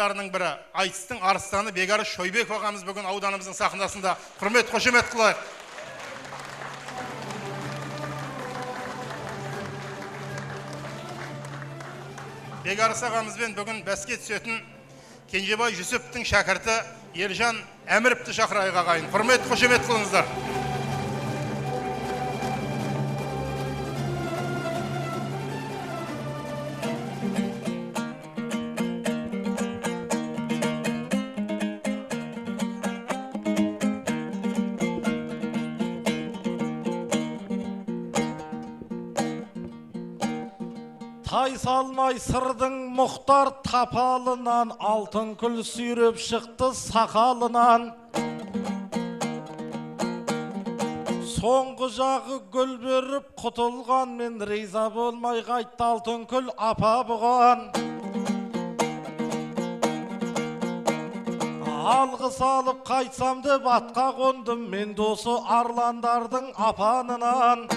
дарының бірі айтыстың арыстаны Бекарыс Шойбеков ағамыз бүгін ауданымыздың сахнасында. Құрмет, қошемет қылайық. Бекарыс ағамызбен бүгін бәске түсетін Кенжебай Жүсіптің шәкірті Ержан Әміровті шақырайық ағайын. Құрмет, қошемет қылыңыздар. Тай салмай сырдың мұхтар тапалынан, алтын күл сүйреп шықты сақалынан. Соңғы жағы гүл беріп құтылған, мен риза болмай қайтты алтын күл апа бұған. Алғыс алып қайтсам деп атқа қондым, мен досы арландардың апанынан.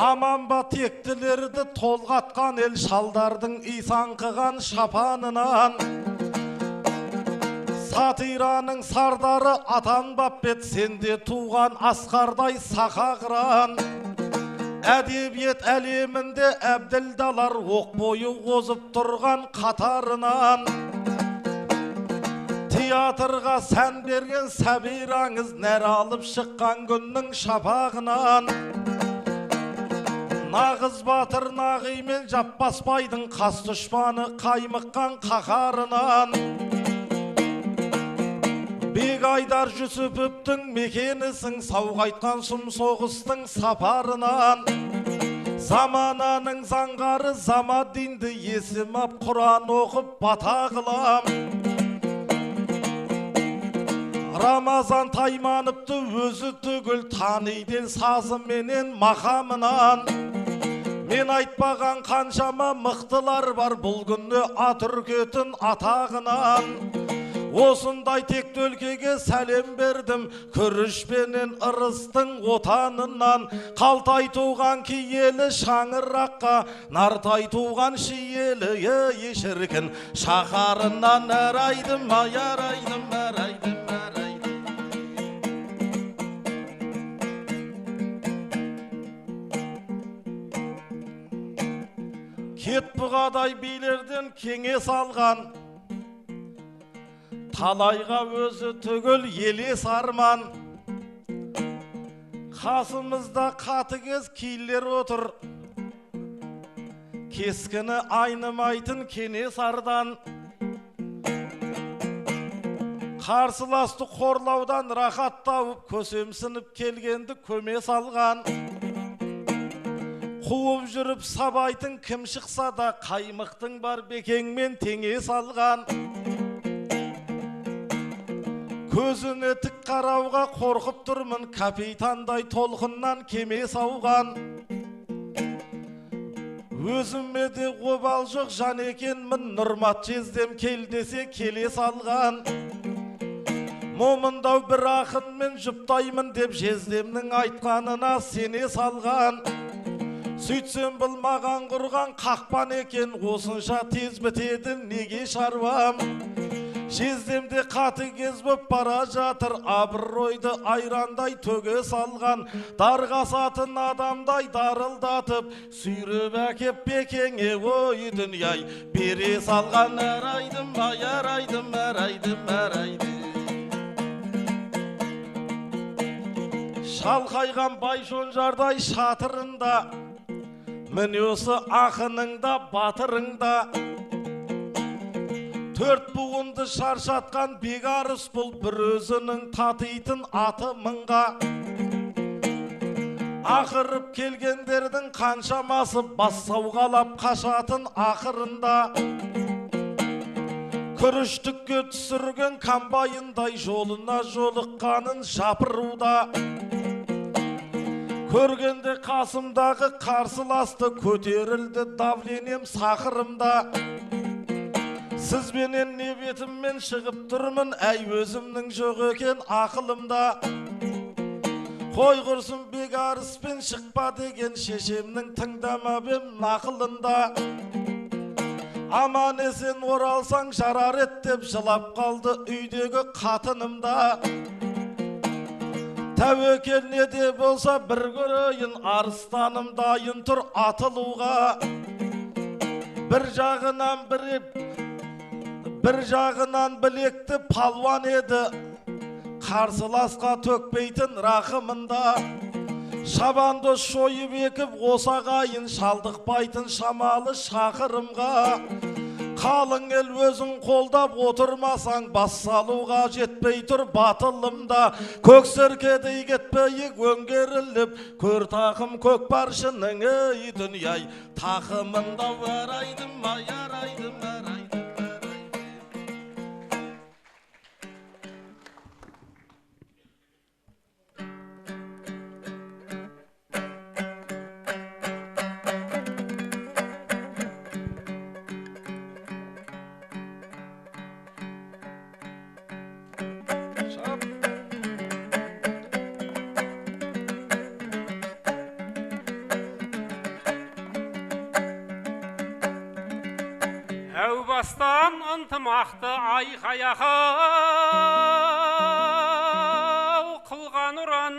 Аман ба тектілерді толғатқан ел, шалдардың исаңқыған шапанынан. Сатираның сардары атанбап бет, сенде туған асқардай сақағыран. Әдебиет әлемінде әбділдалар оқ бойы қозып тұрған қатарынан. Театрға сән берген сәбираңыз, нәр алып шыққан күннің шапағынан. Нағыз батыр нағимен Жаппасбайдың қас дұшпаны қаймыққан қақарынан. Бегайдар Жүсіповтің мекенісің, сауғайтқан сұм соғыстың сапарынан. Замананың заңғары Замадинді есім ап Құран оқып бата қылам. Рамазан Таймановты өзі түгіл таниден сазыменен мақамынан. Мен айтпаған қаншама мықтылар бар бұл күнде ат үркетін атағынан. Осындай тек өлкеге сәлем бердім, күрішпенен ырыстың отанынан. Қалтай туған киелі шаңыраққа, нартай туған шиелі ешіркін, шақарынан әрайдым, аяр-айдым, әрайдым. Кет бұғадай билерден кеңес алған, талайға өзі түгіл елес арман. Қасымызда қатыгез кейлер отыр, кескіні айнымайтын Кенесардан. Қарсыласты қорлаудан рахат тауып, көсемсініп келгенді көме салған. Қуып жүріп сабайтын кім шықса да, қаймықтың бар бекеңмен теңе салған. Көзіне тік қарауға қорқып тұрмын, капитандай толқыннан кеме сауған. Өзіме де обал жоқ жан екенмін, Нұрмат жездем кел десе келе салған. Момындау бір ақынмен жұптаймын деп жездемнің айтқанына сене салған. Сөйтсем бұл маған құрған қақпан екен, осынша тез бітеді неге шаруам. Жездемде қатыгез боп бара жатыр, абыройды айрандай төге салған. Дарғасатын адамдай дарылдатып, сүйреп әкеп бекеңе ой дүнияй бере салған. Әрайдым, аяр-айдым, әрайдым, әрайдым. Шалқайған байшонжардай шатырында, міне осы ақыныңда батырыңда. Төрт буынды шаршатқан Бекарыс бұл, бір өзінің татитын аты мыңға. Ақырып келгендердің қаншамасы бас сауғалап қашатын ақырында. Күріштікке түсірген комбайындай жолына жолыққанын жапыруда. Көргенде қасымдағы қарсыласты, көтерілді давленем сақырымда. Сізбенен не бетіммен шығып тұрмын, әй өзімнің жоқ екен ақылымда. Қой құрсын Бекарыспен шықпа деген шешемнің тыңдамап ем нақылында. Aman esen oralsаң жарар ет деп жылап қалды үйдегі қатынымда. Тәуекел не де болса бір көрейін арыстаным дайын тұр атылуға. Bir жағынан білекті палван еді, қарсыласқа төкпейтін рақымында. Шабанды шойып екіп осағайын шалдықпайтын шамалы шақырымға. Қалың ел өзің қолдап отырмасаң бас салуға жетпей тұр батылымда. Көксеркедей кетпейік өңгеріліп, көр тақым көк баршының ей дүнияй. Тақымында арайдым, арайдым. Бастан ынтымақты айқаяқау қылған ұран.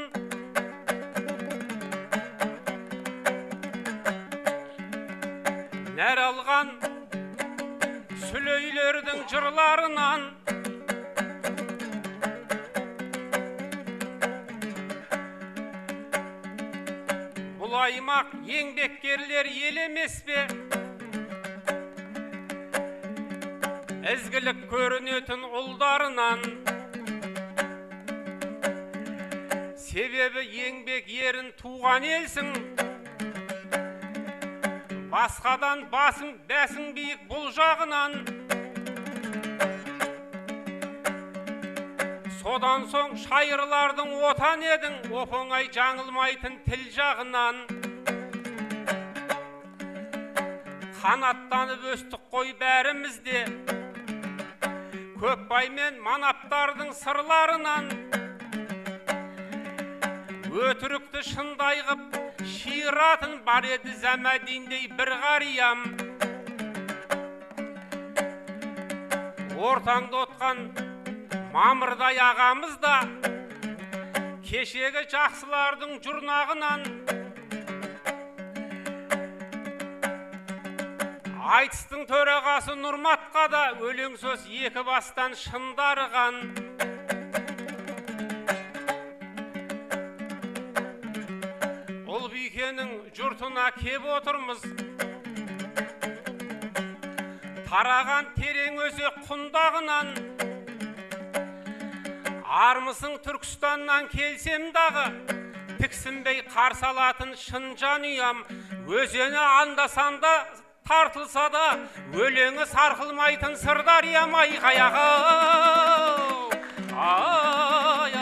Нәр алған сүлейлердің жырларынан. Бұл аймақ еңбеккерлер ел емес пе? Ezgilik көрінетін ұлдарынан. Себебі еңбек ерін туған елсің. Басқадан бәсің биік бұл жағынан. Содан соң шайырлардың отан едің, оп-оңай жаңылмайтын тіл жағынан. Қанаттанып өстік қой бәрімізде. Көкбай мен манаптардың сырларынан. Өтірікті шындай ғып шиыратын бар еді Зәмәдиндей бір қариям. Ортаңда отқан Мамырдай ағамыз да кешегі жақсылардың жұрнағынан. Айтыстың төрағасы Нұрматқа да өлең сөз екі бастан шындарыған. Ұлбикенің жұртына кеп отырмыз. Тараған терең өзек құндағынан. Армысың Түркістаннан келсем дағы, тіксінбей қарсы алатын шын жанұям. Өзені анда-санда тартылса да, өлеңі сарқылмайтын Сырдариям айқаяқау. Ай-ай.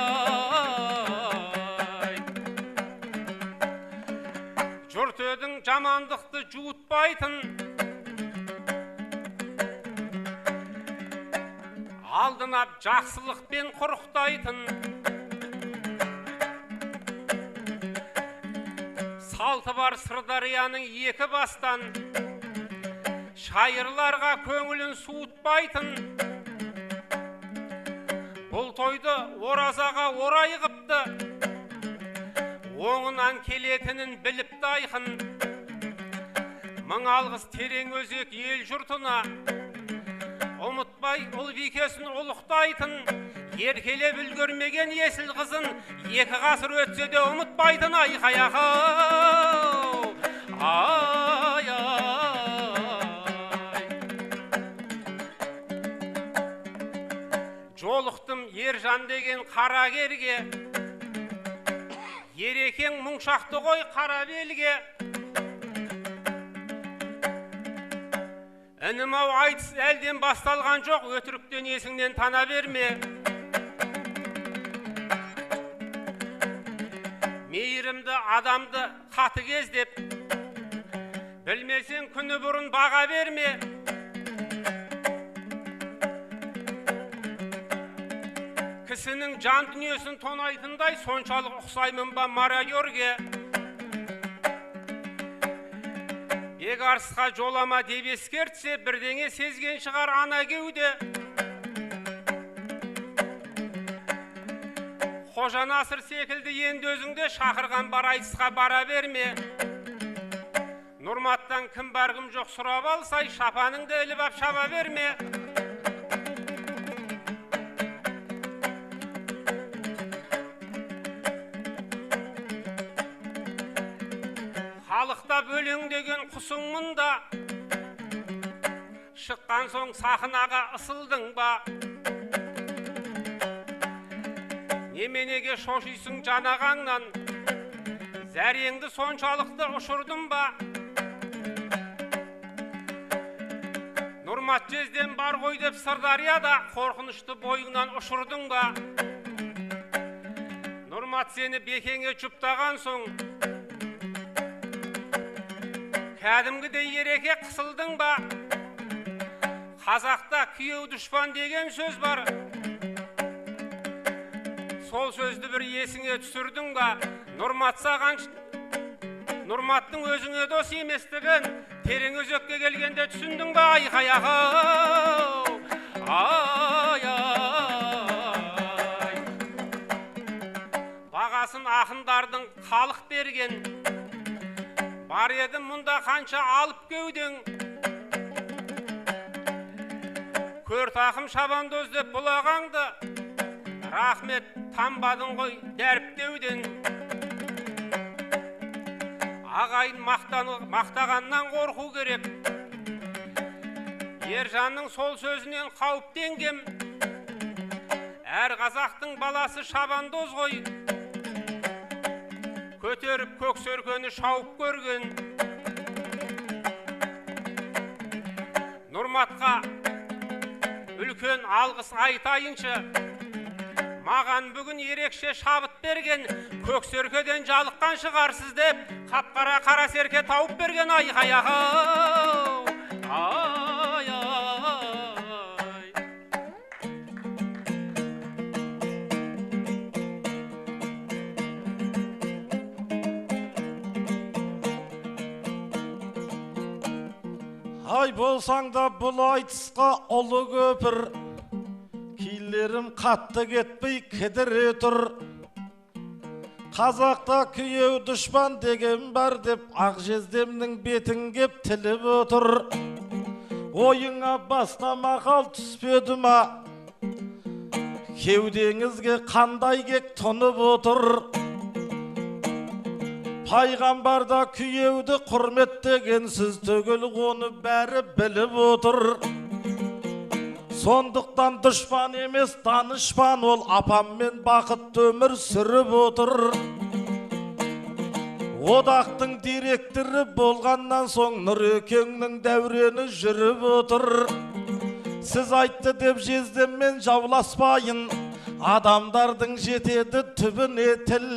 Жұрт өдің жамандықты жуытпайтын. Алдынап жақсылықпен құрықтайтын. Салты бар Сырдарияның екі бастан. Шайырларға көңілін суытпайтын. Бұл тойды оразаға орай қыпты. Оңынан келетінін біліпті айқын. Мың алғыс терең өзек ел жұртына. Ұмытпай Ұлбикесін ұлықтайтын. Еркелеп үлгермеген есіл қызын екі ғасыр өтсе де ұмытпайтын айқаяқау. Жолықтым Ержан деген қарагерге. Ерекең мұңшақты ғой қара белге. Інім-ау айтыс әлден басталған жоқ, өтіріктен есіңнен тана берме. Мейірімді адамды қаты кездеп, білмесең күні бұрын баға берме. Кісінің жан дүниесін тонайтындай соншалық ұқсаймын ба марайорге. Бекарысқа жолама деп ескертсе, бірдеңе сезген шығар ана кеуде. Қожа Насыр секілді енді өзіңде шақырған бар айтысқа бара берме. Нұрматтан кім барғым жоқ сұрап алсай, шапаныңды іліп ап шаба берме. Халықта бөлең деген құсың мұнда, шыққан соң сахнаға ысылдың ба? Неменеге шошисың жанағаңнан, зәреңді соншалықты ұшырдың ба? Нұрмат жезден бар ғой деп Сырдарияда қорқынышты бойыңнан ұшырдың ба? Нұрмат сені бекеңе жұптаған соң, кәдімгідей ереке қысылдың ба? Қазақта күйеу дұшпан деген сөз бар. Сол сөзді бір есіңе түсірдің ба? Нұрматтың өзіңе дос еместігін терең өзекке келгенде түсіндің ба? Ай-ай-ай, ай-ай. Бағасын ақындардың халық берген, бар еді мұнда қанша алып кеудең. Көр тақым шабандоз деп бұлағаңды, рахмет тамбадың ғой дәріптеуден. Ағайын мақтағаннан қорқу керек, Ержанның сол сөзінен қауіптенгем. Әр қазақтың баласы шабандоз ғой, көтеріп көк сөркені шауып көрген. Нұрматқа үлкен алғыс айтайыншы, маған бүгін ерекше шабыт берген, көк сөркеден жалыққан шығарсыз деп қап-қара қара серке тауып берген. Ай-ай-ай, ай-ай. Ай болсаң да бұл айтысқа ұлы көпір, Күйлерім қатты кетпей кідіре тұр. Қазақта күйеу дұшпан деген бар деп Ақжездемнің бетін кеп тіліп отыр. Ойыңа басқа мақал түспеді ма? Кеудеңізге қандай кек тұнып отыр. Пайғамбарда күйеуді құрметтеген сіз түгіл, оны бәрі біліп отыр. Сондықтан дұшпан емес данышпан, ол апаммен бақытты өмір сүріп отыр. Одақтың директоры болғаннан соң Нұрекеңнің дәурені жүріп отыр. Сіз айтты деп жездеммен жауласпайын, адамдардың жетеді түбіне тіл.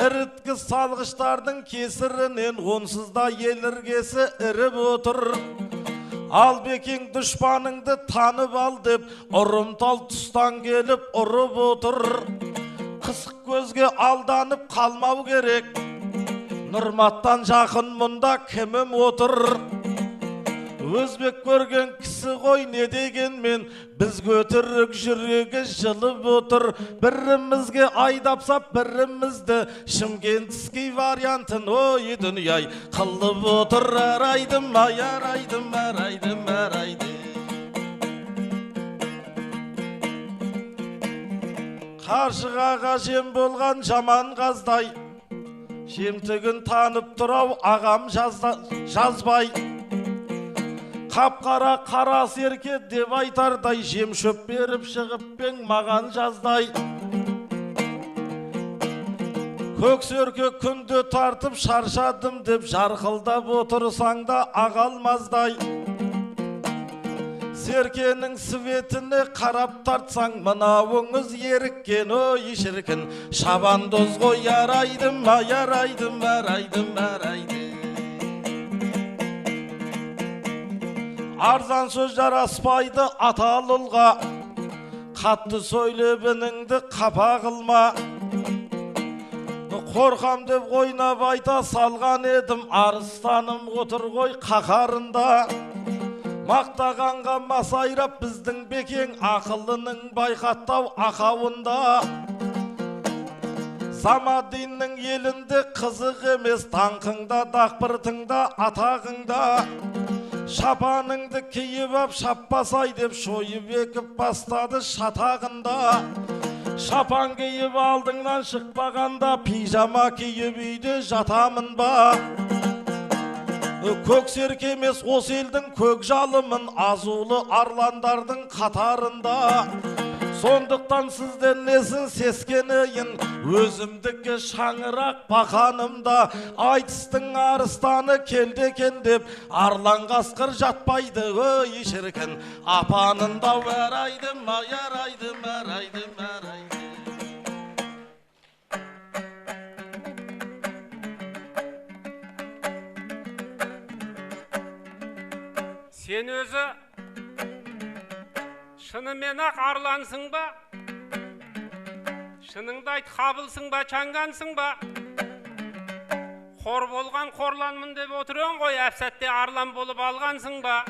Іріткі салғыштардың кесірінен онсыз да ел іргесі іріп отыр. Ал бекең дұшпаныңды танып ал деп ұрымтал тұстан келіп ұрып отыр. Қысық көзге алданып қалмау керек, Нұрматтан жақын мұнда кімім отыр. Өзбек көрген кісі ғой не дегенмен, біз көтерік жүрегі жылып отыр. Бірімізге айдапсап бірімізді Шымкентский вариантын ой дүнияй қылып отыр. Арайдым, ай арайдым, арайдым, арайды. Қаршығаға жем болған жаман қаздай, жемтігін танып тұрау ағам жазбай. Қап-қара қара серке деп айтардай, жем шөп беріп шығып пең маған жаздай. Көк сөрке күнді тартып шаршадым деп жарқылдап отырсаң да ағалмаздай. Серкенің светіне қарап тартсаң мынауыңыз еріккен ой шіркін. Шабандоз ғой арайдым, ай арайдым, арайдым, арайды. Арзан сөз жараспайды аталылға, қатты сөйлебініңді қапа қылма. Қорқам деп ойнап айта салған едім, арыстаным отыр ғой қақарында. Мақтағанға масайрап біздің бекең, ақылының байқаттау ақауында. Самадиннің елінде қызық емес, таңқыңда, дақпыртыңда, атағыңда. Шапаныңды киіп ап шаппасай деп шойып екіп бастады шатағында. Шапан киіп алдыңнан шықпағанда, пижама киіп үйде жатамын ба? Көк серке емес осы елдің көк жалымын, азулы арландардың қатарында. Сондықтан сізден несін сескенейін, өзімдікі шаңырақ бақанымда. Айтыстың арыстаны келді екен деп, арлан қасқыр жатпайды өй шіркін. Апанында әрайдым, әрайдым, әрайдым, әрайдым. Сен өзі шынымен ақ арлансың ба? Шыныңды айт, қабылсың ба, чаңғансың ба? Қор болған қорланмын деп отырын ғой, әпсәтте арлан болып алғансың ба?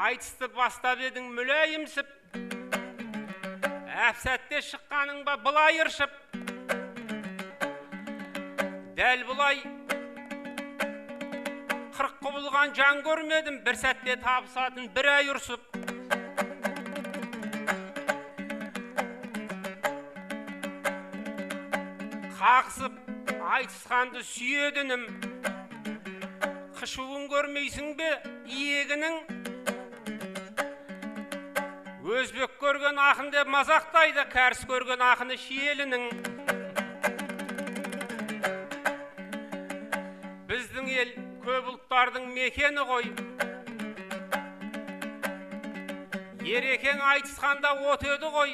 Айтысты бастап едің мүләйімсіп, әпсәтте шыққаның ба былай ыршып? Дәл бұлай қырық құбылған жан көрмедім, бір сәтте табысатын бір ай ұрсып. Қақсып айтысқанды сүйедінім, қышуын көрмейсің бе иегінің? Өзбек көрген ақын деп мазақтайды, кәріс көрген ақыны шиелінің. Біздің ел көп ұлттардың мекені ғой. Ерекең айтысқанда отеді ғой.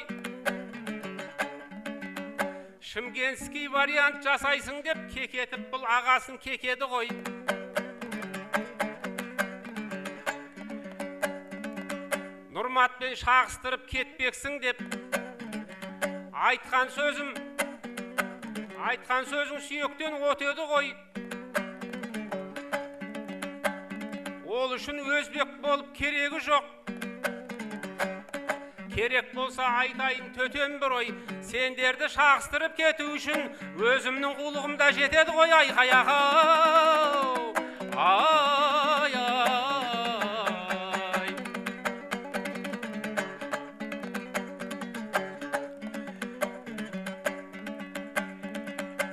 Шымкентский вариант жасайсың деп кекетіп бұл ағасын кекеді ғой. Нұрматпен шағыстырып кетпексің деп айтқан сөзің сүйектен отеді ғой. Ол үшін өзбек болып керегі жоқ. Керек болса айтайын төтем бір ой, сендерді шағыстырып кету үшін өзімнің қулығымда жетеді ғой. Айқай ағау, ай, ай.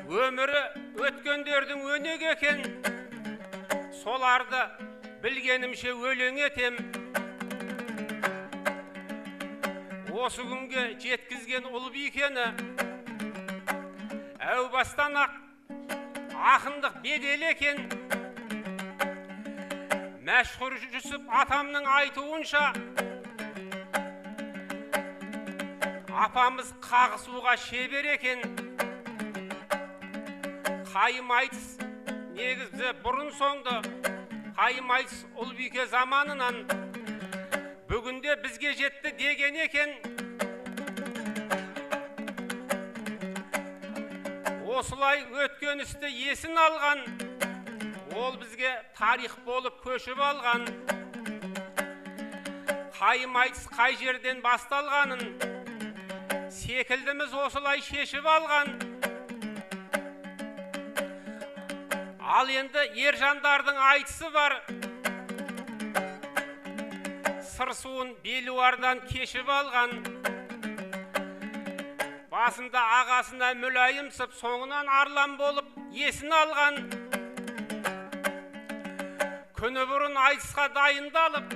Өмірі өткендердің өнеге екен, соларды білгенімше өлең етем. Осы күнге жеткізген ұлбикені әу бастан ақ ақындық бедел екен. Мәшһүр Жүсіп атамның айтуынша апамыз қағысуға шебер екен. Қайым айтыс негізі бұрын соңды, қайым айтыс ұлбике заманынан бүгінде бізге жетті деген екен. Осылай өткен істі есін алған, ол бізге тарих болып көшіп алған. Қайым айтыс қай жерден басталғанын секілдіміз осылай шешіп алған. Ал енді ержандардың айтысы бар. Сырсуын белуардан кешіп алған. Басында ағасына мүләйімсіп, соңынан арлан болып есін алған. Күні бұрын айтысқа дайындалып,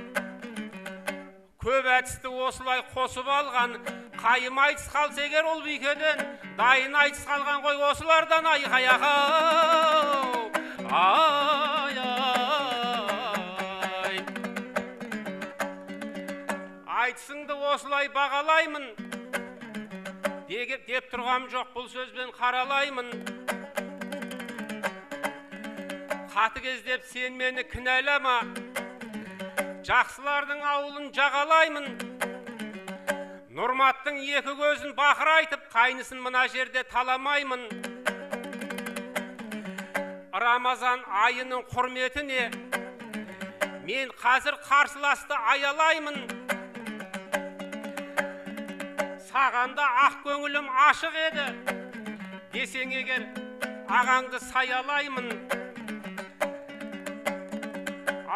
көп әдісті осылай қосып алған. Қайым айтыс қалса егер ұлбикеден, дайын айтыс қалған ғой осылардан. Айқай ағау, ай, ай. Айтысыңды осылай бағалаймын деп тұрғам жоқ, бұл сөзбен қаралаймын. Қатыгез деп сен мені кінәлама, жақсылардың ауылын жағалаймын. Нұрматтың екі көзін бақырайтып, қайнысын мына жерде таламаймын. Рамазан айының құрметіне мен қазір қарсыласты аялаймын. Сағанда ақ көңілім ашық еді, десең егер ағаңды саялаймын.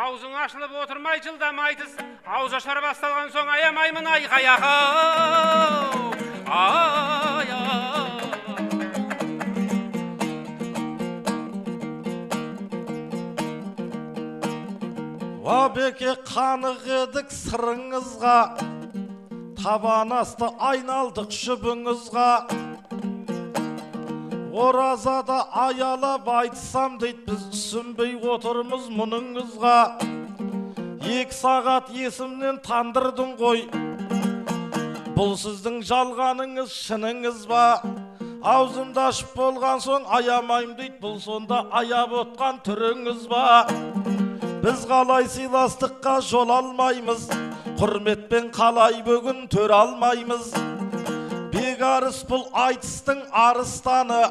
Аузың ашылып отырмай жылдамайтыз, ауыз ашар басталған соң аямаймын айқаяғы. Вабеке қанық едік сырыңызға, табанасты айналдық шүбіңізға. Оразада аялап айтсам дейді, біз түсінбей отырмыз мұныңызға. 2 сағат есімнен тандырдың ғой, бұл сіздің жалғаныңыз шыныңыз ба? Аузымда ашып болған соң аямайым дейді, бұл сонда аяп отқан түріңіз ба? Біз қалай сыйластыққа жол алмаймыз, құрметпен қалай бүгін төр алмаймыз? Бекарыс бұл айтыстың арыстаны,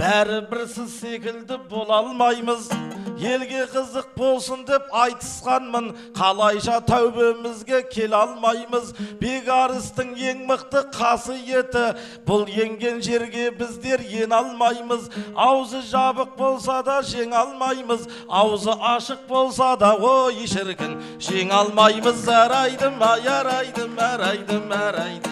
бәрі бірсіз секілді бола алмаймыз. Елге қызық болсын деп айтысқанмын, қалайша тәубемізге келе алмаймыз. Бекарыстың ең мықты қасиеті, бұл енген жерге біздер ен алмаймыз. Аузы жабық болса да жең алмаймыз, аузы ашық болса да ой шіркін жең алмаймыз. Әрайдым, әрайдым, әрайдым, әрайдым.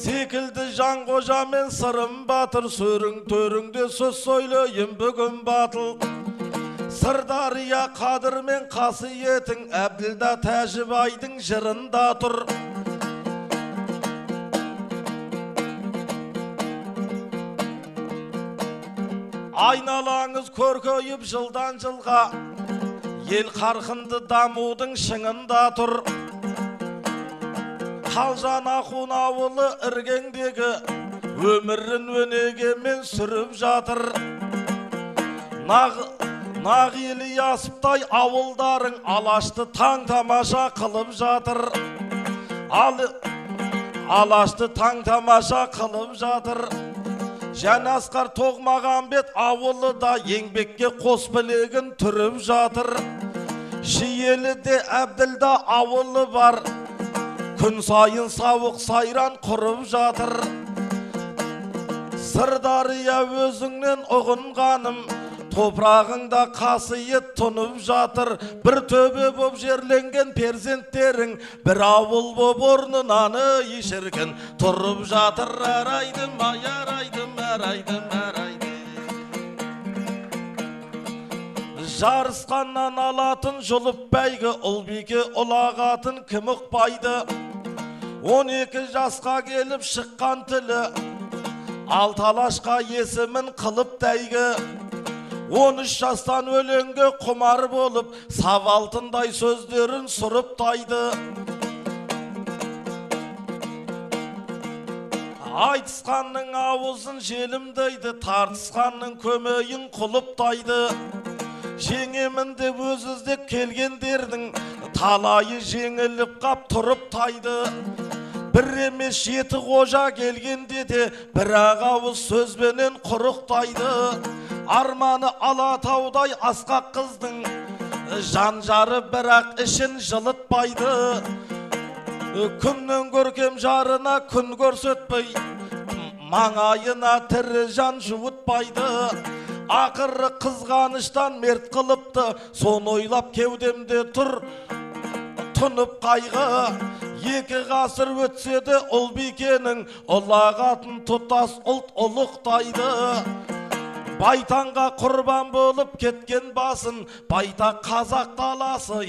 Секілді Жанқожа мен Сырым батыр, сөрің төріңде сөз сөйлейім бүгін батыл. Сырдария қадыр мен қасиетің, Әбділда Тәжібайдың жырында тұр. Айналаңыз көркейіп жылдан жылға, ел қарқынды дамудың шыңында тұр. Қалжан Ақун ауылы іргеңдегі өмірін өнегемен сүріп жатыр. Нақ Ілиясовтай ауылдарың Алашты таң тамаша қылып жатыр. Алашты таң тамаша қылып жатыр. Жанасқар Тоғмағамбет ауылы да еңбекке қос білегін түріп жатыр. Шиеліде Әбділда ауылы бар, күн сайын сауық сайран құрып жатыр. Сырдария өзіңнен ұғынғаным, топырағыңда қасиет тұнып жатыр. Бір төбе боп жерленген перзенттерің, бір ауыл боп орнынан шіркін тұрып жатыр. Әрайдым, әрайдым, әрайдым, әрайдым. Жарысқаннан алатын жұлып бәйгі, ұлбике ұлағатын кім ұқпайды? 12 жасқа келіп шыққан тілі, Алталашқа есімін қылып тәйгі. 13 жастан өлеңге құмар болып, сап алтындай сөздерін сұрып тайды. Айтысқанның ауызын желімдейді, тартысқанның көмейін құлыптайды. Жеңемін деп өз іздеп келгендердің талайы жеңіліп қап тұрып тайды. Бір емес 7 қожа келгенде де бір-ақ ауыз сөзбенен құрықтайды. Арманы Алатаудай асқақ қыздың жан-жары бірақ ішін жылытпайды. Күннен көркем жарына күн көрсетпей, маңайына тірі жан жуытпайды. Ақыры қызғаныштан мерт қылыпты, сон ойлап кеудемде тұр тұнып қайғы. 2 ғасыр өтседе ұлбикенің ұлағатын тұтас ұлт ұлықтайды. Байтанға құрбан болып кеткен басын, байтақ қазақ даласы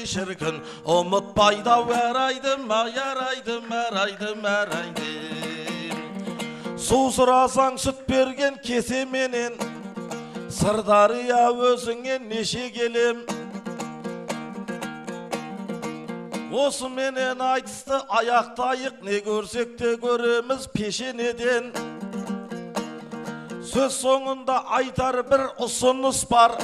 шіркін ұмытпайды. Әрайдым, әрайдым, әрайдым, әрайдым. Су сұрасаң сүт берген кесеменен, Сырдария өзіңе неше келем. Осы менен айтысты аяқтайық, не көрсек те көреміз пешенеден. Сөз соңында айтар бір ұсыныс бар,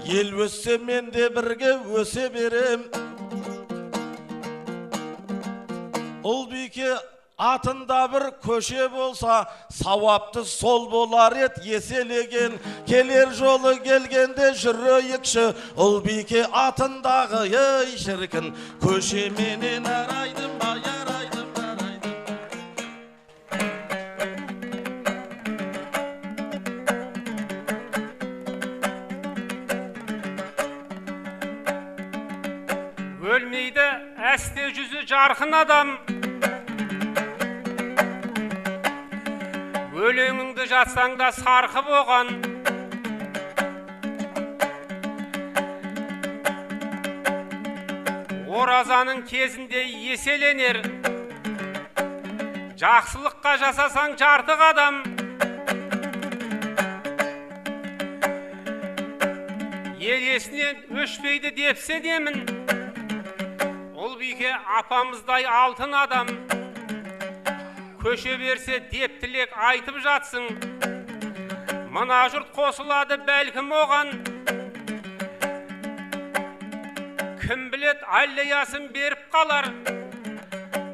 ел өссе мен де бірге өсе берем. Ұлбике атында бір көше болса, сауапты сол болар ет еселеген. Келер жолы келгенде жүрейікші, Ұлбике атындағы ей шіркін, көше менен арайдым, арайдым, арайдым. Өлмейді әсте жүзі жарқын адам, өлеңіңді жатсаң да сарқып оған. Оразаның кезінде еселенер, жақсылыққа жасасаң жарты қадам. Ел есінен өшпейді депсе демін, Ұлбике апамыздай алтын адам. Көше берсе деп тілек айтып жатсың, мына жұрт қосылады бәлкім оған. Кім білет аллеясын беріп қалар,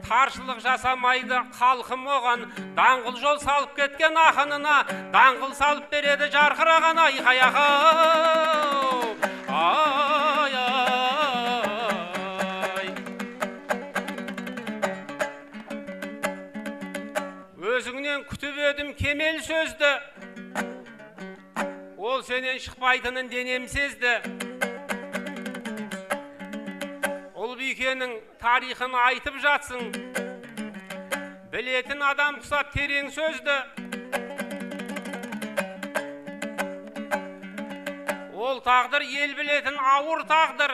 таршылық жасамайды қалқым оған. Даңғыл жол салып кеткен ақынына, даңғыл салып береді жарқыраған айқаяға. Ай, ай. Өзіңнен күтіп едім кемел сөзді, ол сенен шықпайтынын денем сезді. Ұлбикенің тарихын айтып жатсың, білетін адам құсап терең сөзді. Ол тағдыр ел білетін ауыр тағдыр,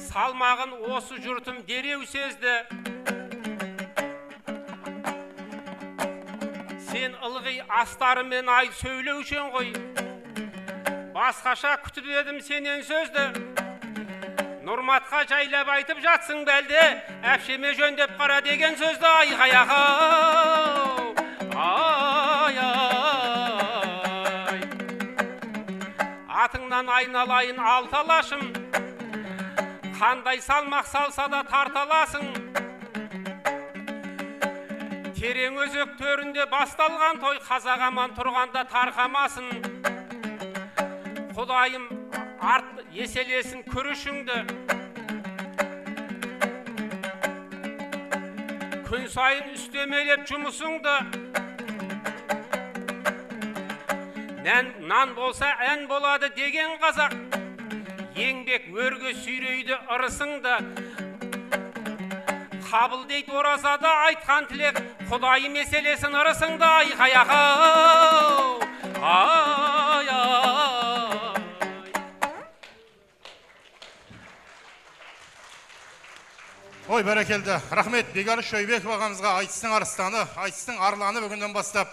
салмағын осы жұртым дереу сезді. Сен ылғи астарымен ай сөйлеушен ғой, басқаша күтіп едім сенен сөзді. Нұрматқа жайлап айтып жатсың бәлде, әпшеме жөндеп қара деген сөзді айқаяға. Ай, ай. Атыңнан айналайын алталашым, қандай салмақ салса да тарталасың. Терең өзек төрінде басталған той, қазақ аман тұрғанда тарқамасын. Құдайым арт еселесін күрішіңді, күн сайын үстемелеп жұмысыңды. Нан болса ән болады деген қазақ, еңбек өрге сүйрейді ырысыңды. Қабыл дейді оразада айтқан тілек, Құдай меселесін ырысыңды айқаяға. Ай, ай. Ой, бәрекелді. Рахмет, Бегарыс Шойбеков ағамызға айтыстың арыстаны, айтыстың арланы бүгінден бастап